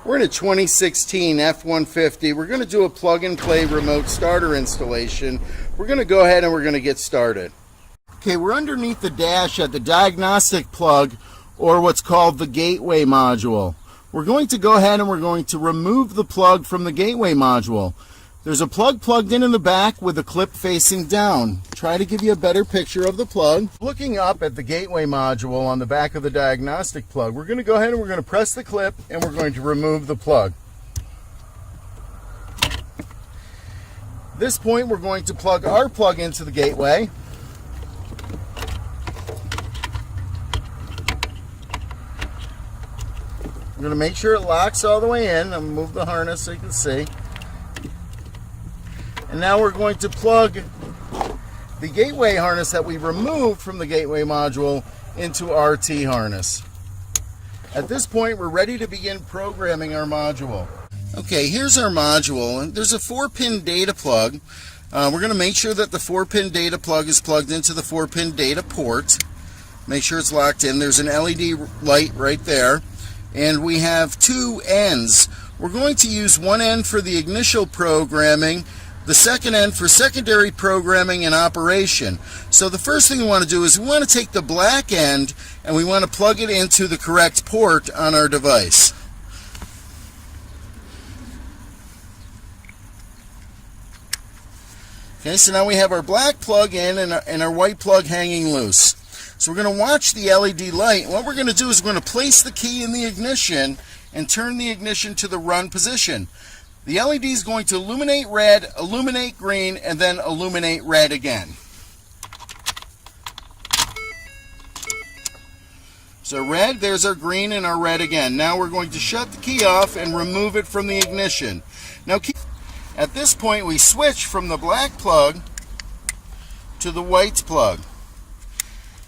We're in a 2016 F-150. We're going to do a plug-and-play remote starter installation. We're going to go ahead and we're going to get started. Okay, we're underneath the dash at the diagnostic plug, or what's called the gateway module. We're going to go ahead and we're going to remove the plug from the gateway module. There's a plug plugged in the back with a clip facing down. Try to give you a better picture of the plug. Looking up at the gateway module on the back of the diagnostic plug, we're going to go ahead and we're going to press the clip and we're going to remove the plug. At this point, we're going to plug our plug into the gateway. I'm going to make sure it locks all the way in. I'm going to move the harness so you can see. And now we're going to plug the gateway harness that we removed from the gateway module into our T harness. At this point, we're ready to begin programming our module. Okay, here's our module, and there's a 4-pin data plug. We're going to make sure that the 4-pin data plug is plugged into the 4-pin data port. Make sure it's locked in. There's an LED light right there, and we have 2 ends. We're going to use one end for the initial programming, the second end for secondary programming and operation. So the first thing we want to do is we want to take the black end and we want to plug it into the correct port on our device. Okay, so now we have our black plug in and our white plug hanging loose. So we're going to watch the LED light. What we're going to do is we're going to place the key in the ignition and turn the ignition to the run position. The LED is going to illuminate red, illuminate green, and then illuminate red again. So red, there's our green and our red again. Now we're going to shut the key off and remove it from the ignition. Now at this point we switch from the black plug to the white plug.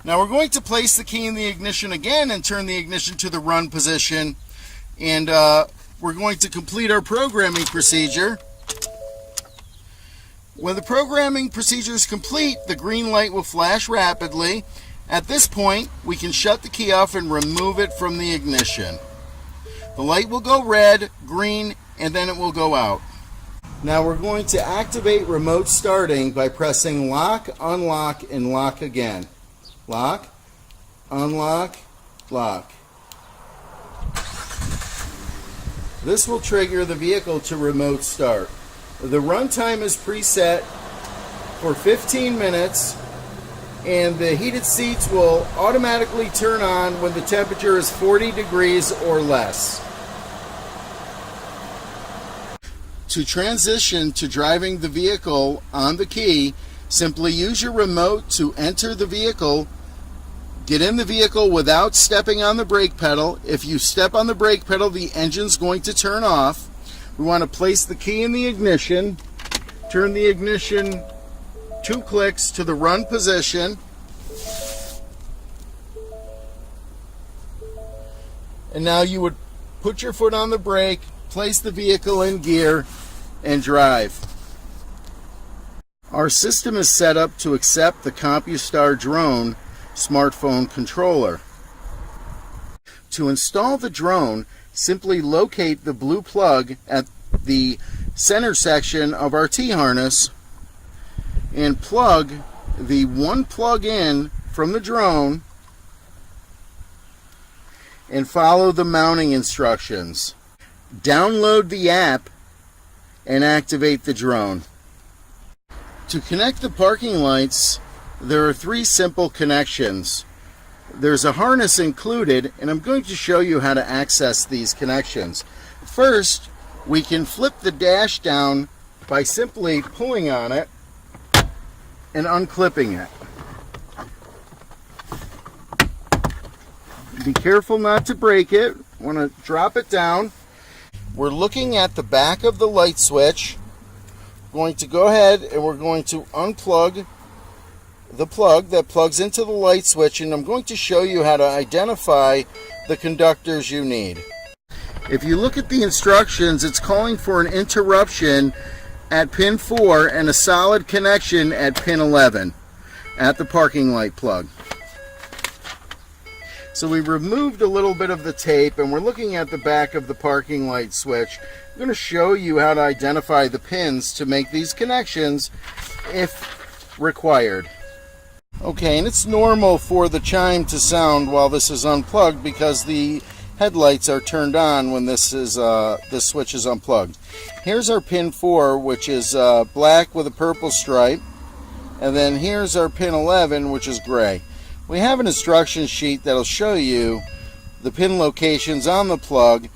Now we're going to place the key in the ignition again and turn the ignition to the run position, and we're going to complete our programming procedure. When the programming procedure is complete, the green light will flash rapidly. At this point, we can shut the key off and remove it from the ignition. The light will go red, green, and then it will go out. Now we're going to activate remote starting by pressing lock, unlock, and lock again. Lock, unlock, lock. This will trigger the vehicle to remote start. The runtime is preset for 15 minutes, and the heated seats will automatically turn on when the temperature is 40 degrees or less. To transition to driving the vehicle on the key, simply use your remote to enter the vehicle. Get in the vehicle without stepping on the brake pedal. If you step on the brake pedal, the engine's going to turn off. We want to place the key in the ignition, turn the ignition 2 clicks to the run position, and now you would put your foot on the brake, place the vehicle in gear, and drive. Our system is set up to accept the CompuStar drone smartphone controller. To install the drone, simply locate the blue plug at the center section of our T-harness and plug the one plug in from the drone and follow the mounting instructions. Download the app and activate the drone. To connect the parking lights, there are 3 simple connections. There's a harness included, and I'm going to show you how to access these connections. First, we can flip the dash down by simply pulling on it and unclipping it. Be careful not to break it. Want to drop it down. We're looking at the back of the light switch. We're going to go ahead and we're going to unplug the plug that plugs into the light switch, and I'm going to show you how to identify the conductors you need. If you look at the instructions, it's calling for an interruption at pin 4 and a solid connection at pin 11 at the parking light plug. So we removed a little bit of the tape, and we're looking at the back of the parking light switch. I'm going to show you how to identify the pins to make these connections if required. Okay, and it's normal for the chime to sound while this is unplugged because the headlights are turned on when this switch is unplugged. Here's our pin 4, which is black with a purple stripe, and then here's our pin 11, which is gray. We have an instruction sheet that'll show you the pin locations on the plug.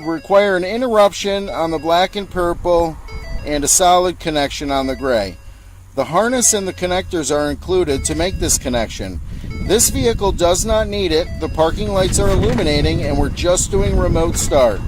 Require an interruption on the black and purple and a solid connection on the gray. The harness and the connectors are included to make this connection. This vehicle does not need it. The parking lights are illuminating and we're just doing remote start.